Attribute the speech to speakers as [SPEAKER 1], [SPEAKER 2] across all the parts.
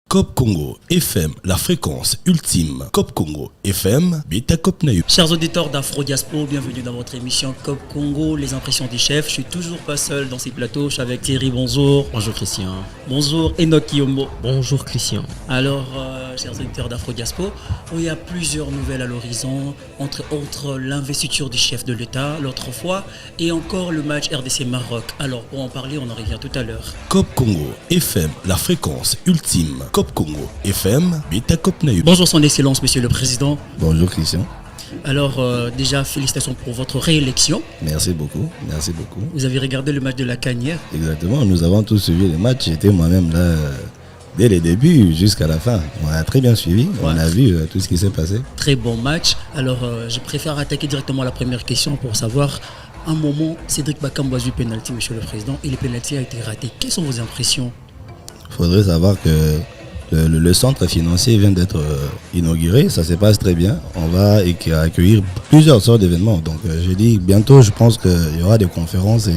[SPEAKER 1] Cop Congo FM, la fréquence ultime. Cop Congo FM, Beta Cop Nayu.
[SPEAKER 2] Chers auditeurs d'Afro Diaspora, bienvenue dans votre émission Cop Congo, les impressions du chef. Je suis toujours pas seul dans ces plateaux, je suis avec Thierry, bonjour.
[SPEAKER 3] Bonjour Christian.
[SPEAKER 2] Bonjour Enoch Kiyombo.
[SPEAKER 3] Bonjour Christian.
[SPEAKER 2] Alors, chers auditeurs d'Afro Diaspora, il y a plusieurs nouvelles à l'horizon, entre autres l'investiture du chef de l'État l'autre fois et encore le match RDC-Maroc. Alors, pour en parler, on en revient tout à l'heure.
[SPEAKER 1] Cop Congo FM, la fréquence ultime. Cop Congo FM, Beta Cop Nayu.
[SPEAKER 2] Bonjour son excellence, monsieur le président.
[SPEAKER 4] Bonjour Christian.
[SPEAKER 2] Alors, déjà, félicitations pour votre réélection.
[SPEAKER 4] Merci beaucoup, merci beaucoup.
[SPEAKER 2] Vous avez regardé le match de la CAN hier?
[SPEAKER 4] Exactement, nous avons tous suivi le match. J'étais moi-même là dès le début jusqu'à la fin. On a très bien suivi, on a vu tout ce qui s'est passé.
[SPEAKER 2] Très bon match. Alors, je préfère attaquer directement la première question pour savoir, un moment, Cédric Bakambu a eu penalty, monsieur le président, et le penalty a été raté. Quelles sont vos impressions?
[SPEAKER 4] Il faudrait savoir que le centre financier vient d'être inauguré, ça se passe très bien. On va accueillir plusieurs sortes d'événements. Donc j'ai dit bientôt, je pense qu'il y aura des conférences et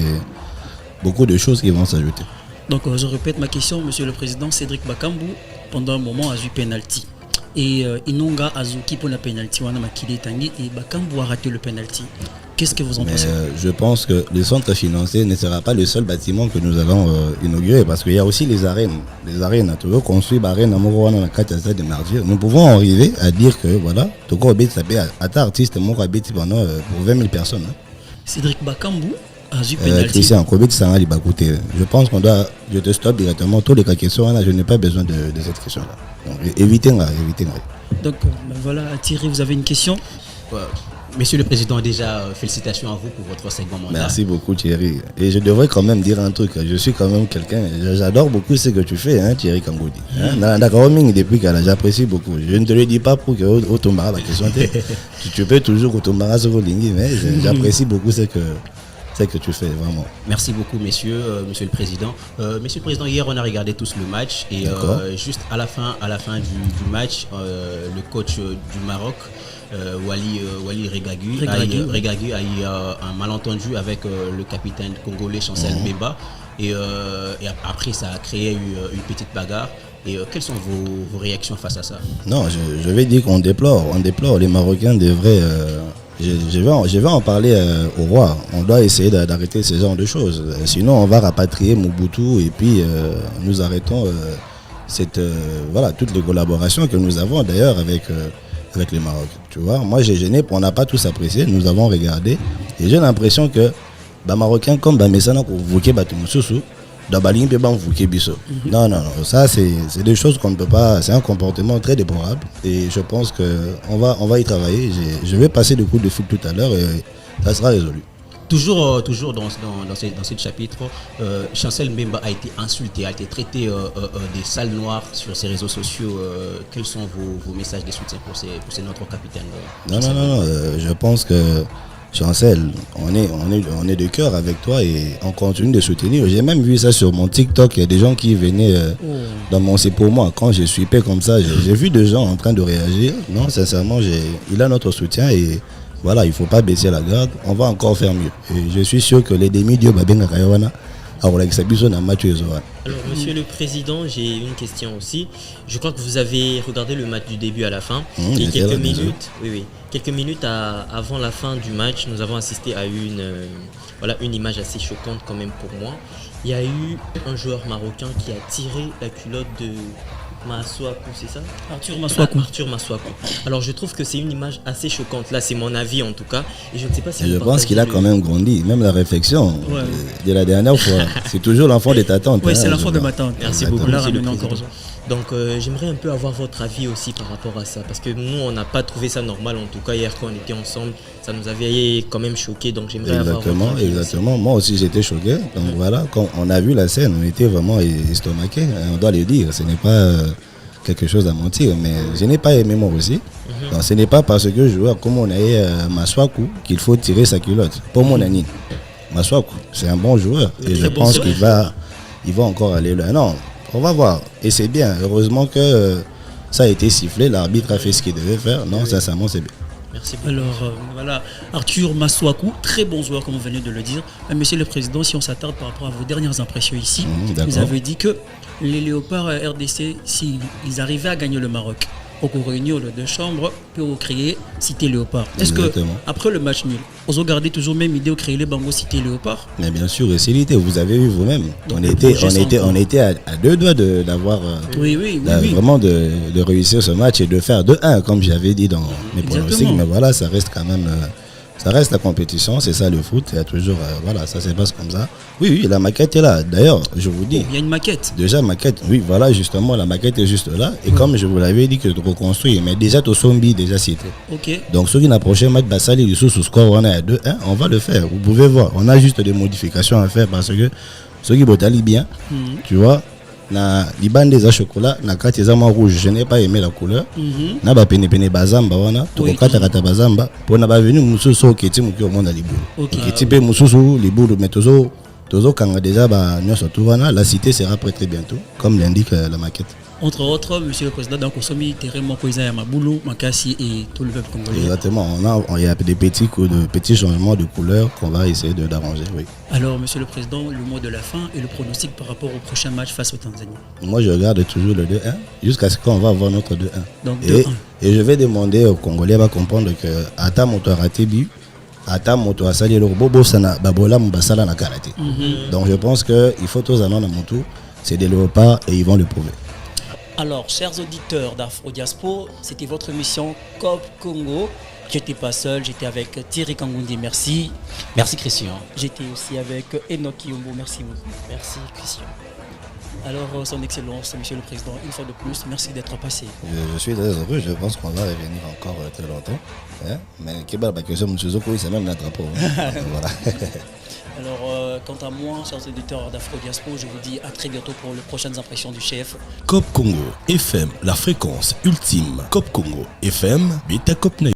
[SPEAKER 4] beaucoup de choses qui vont s'ajouter.
[SPEAKER 2] Donc je répète ma question, monsieur le président. Cédric Bakambu, pendant un moment, a eu penalty. Et Inonga Azuki pour la penalty, wana makili tangi, et Bakambu a raté le penalty. Qu'est-ce que vous en pensez?
[SPEAKER 4] Je pense que le centre financier ne sera pas le seul bâtiment que nous allons inaugurer, parce qu'il y a aussi les arènes. Les arènes, tu veux construire l'arène à Morowana, la carte de Mardir. Nous pouvons arriver à dire que voilà, tu peux à ta artiste pour 20 000 personnes.
[SPEAKER 2] Cédric Bakambu a eu penalty.
[SPEAKER 4] Christian, je pense qu'on doit. Je te stoppe directement. Tous les cas questions, je n'ai pas besoin de cette question-là. Donc évitez-la.
[SPEAKER 2] Donc voilà, Thierry, vous avez une question?
[SPEAKER 3] Monsieur le Président, déjà, félicitations à vous pour votre second mandat.
[SPEAKER 4] Merci beaucoup Thierry. Et je devrais quand même dire un truc. Je suis quand même quelqu'un, j'adore beaucoup ce que tu fais, hein, Thierry Kangoudi. D'accord, depuis qu'elle j'apprécie beaucoup. Je ne te le dis pas pour que Otombara la question. Tu peux toujours Otombara sur Lingui, mais j'apprécie beaucoup ce que tu fais, vraiment.
[SPEAKER 3] Merci beaucoup, monsieur le Président. Monsieur le Président, hier, on a regardé tous le match. Et juste à la fin du match, le coach du Maroc, Wali Regagu a eu un malentendu avec le capitaine congolais Chancel Mbemba. Et après, ça a créé une petite bagarre. Et quelles sont vos réactions face à ça?
[SPEAKER 4] Non, je vais dire qu'on déplore. Les Marocains devraient... Je vais en parler au roi. On doit essayer d'arrêter ce genre de choses. Sinon, on va rapatrier Mobutu et puis nous arrêtons toutes les collaborations que nous avons d'ailleurs avec le Maroc. Tu vois, moi j'ai gêné, on n'a pas tous apprécié, nous avons regardé et j'ai l'impression que les Marocains comme les Messana qu'on voulait battre Moussoussou, non, ça c'est des choses qu'on ne peut pas, c'est un comportement très déplorable et je pense qu'on va y travailler. Je vais passer le coup de fil tout à l'heure et ça sera résolu.
[SPEAKER 3] Toujours dans ce chapitre, Chancel Mbemba a été insulté, a été traité des salles noires sur ses réseaux sociaux. Quels sont vos messages de soutien pour notre capitaine?
[SPEAKER 4] Non, je pense que Chancel, on est de cœur avec toi et on continue de soutenir. J'ai même vu ça sur mon TikTok, il y a des gens qui venaient dans mon c'est pour moi. Quand je suis comme ça, j'ai vu des gens en train de réagir. Non, sincèrement, il a notre soutien et voilà, il ne faut pas baisser la garde, on va encore faire mieux. Et je suis sûr que les demi-dieux Babenga Kayawana, alors
[SPEAKER 5] Monsieur le Président, j'ai une question aussi. Je crois que vous avez regardé le match du début à la fin. Et quelques minutes avant la fin du match, nous avons assisté à une image assez choquante quand même pour moi. Il y a eu un joueur marocain qui a tiré la culotte de Maswaku, c'est ça?
[SPEAKER 2] Arthur
[SPEAKER 5] Maswaku. Alors je trouve que c'est une image assez choquante. Là, c'est mon avis en tout cas. Et je ne sais pas si
[SPEAKER 4] je pense qu'il a quand même grandi. Même la réflexion de la dernière fois, c'est toujours l'enfant de ta tante.
[SPEAKER 2] Oui, c'est l'enfant de ma tante.
[SPEAKER 5] Merci beaucoup, monsieur le président. Donc j'aimerais un peu avoir votre avis aussi par rapport à ça. Parce que nous, on n'a pas trouvé ça normal. En tout cas, hier quand on était ensemble, ça nous avait quand même choqué. Donc j'aimerais avoir votre avis.
[SPEAKER 4] Exactement. Moi aussi, j'étais choqué. Donc voilà, quand on a vu la scène, on était vraiment estomaqués. On doit le dire. Ce n'est pas quelque chose à mentir. Mais je n'ai pas aimé moi aussi. Donc ce n'est pas parce que joueur comme on a eu Maswaku qu'il faut tirer sa culotte. Pour mon ami, Maswaku, c'est un bon joueur. Et je pense qu'il va encore aller là. Non. On va voir. Et c'est bien. Heureusement que ça a été sifflé. L'arbitre a fait ce qu'il devait faire. Non, sincèrement, c'est bien.
[SPEAKER 5] Merci beaucoup.
[SPEAKER 2] Alors voilà, Arthur Masuaku, très bon joueur comme vous venez de le dire. Monsieur le Président, si on s'attarde par rapport à vos dernières impressions ici, vous avez dit que les Léopards RDC, s'ils arrivaient à gagner le Maroc, au réunir les deux chambres pour créer Cité Léopard. Est-ce que après le match nul, vous avez gardé toujours même idée de créer les Bango Cité Léopard?
[SPEAKER 4] Mais bien sûr, c'est l'idée, vous avez vu vous-même. On était à deux doigts d'avoir vraiment de réussir ce match et de faire 2-1, comme j'avais dit dans mes pronostics. Mais voilà, ça reste quand même. Ça reste la compétition, c'est ça le foot. Il y a toujours, voilà, ça se passe comme ça. Oui, la maquette est là. D'ailleurs, je vous dis.
[SPEAKER 2] Il y a une maquette.
[SPEAKER 4] Déjà, maquette, oui, voilà, justement, la maquette est juste là. Et comme je vous l'avais dit, que de reconstruire, mais déjà, au Sombi, déjà cité.
[SPEAKER 2] Ok.
[SPEAKER 4] Donc, ceux qui n'approchaient le match, Bassali, du sous score, on est à 2-1, on va le faire. Vous pouvez voir. On a juste des modifications à faire parce que ceux qui botalent bien, tu vois. Na liban des chocolat na kati za rouge, je n'ai pas aimé la couleur. Na ba pene bazamba wana to kata bazamba pona ba venu mususu keti muki au monde à liboulou. Keti pe mususu liboulou mais tozo kanga déjà ba nyoso tout wana, la cité sera prête très bientôt comme l'indique la maquette.
[SPEAKER 2] Entre autres, Monsieur le Président, dans Konsomi, Teremo Koisa Yamaboulou, Makassi et tout le peuple congolais.
[SPEAKER 4] Exactement, il y a des petits changements de couleur qu'on va essayer d'arranger, oui.
[SPEAKER 2] Alors, Monsieur le Président, le mot de la fin et le pronostic par rapport au prochain match face au Tanzanie.
[SPEAKER 4] Moi, je regarde toujours le 2-1 jusqu'à ce qu'on va avoir notre 2-1.
[SPEAKER 2] Donc 2-1.
[SPEAKER 4] Et je vais demander aux Congolais à comprendre que Ata Moto a raté but, Ata Moto a sali le bobo sana babola mbasala na karaté. Donc je pense qu'il faut tous en Moto, c'est des léopards et ils vont le prouver.
[SPEAKER 2] Alors, chers auditeurs d'Afro-Diaspo, c'était votre émission COP Congo. J'étais pas seul, j'étais avec Thierry Kangondi, merci.
[SPEAKER 5] Merci Christian.
[SPEAKER 2] J'étais aussi avec Enoch Kiyombo, merci beaucoup.
[SPEAKER 5] Merci Christian.
[SPEAKER 2] Alors, son Excellence, Monsieur le Président, une fois de plus, merci d'être passé.
[SPEAKER 4] Je suis très heureux, je pense qu'on va revenir encore très longtemps. Hein? Mais Kébal Bakesho, M. Zoko, c'est même notre drapeau. Voilà.
[SPEAKER 2] Alors, quant à moi, chers auditeurs d'Afro-Diaspo, je vous dis à très bientôt pour les prochaines impressions du chef.
[SPEAKER 1] COP Congo FM, la fréquence ultime. COP Congo FM, Beta Cop Nai.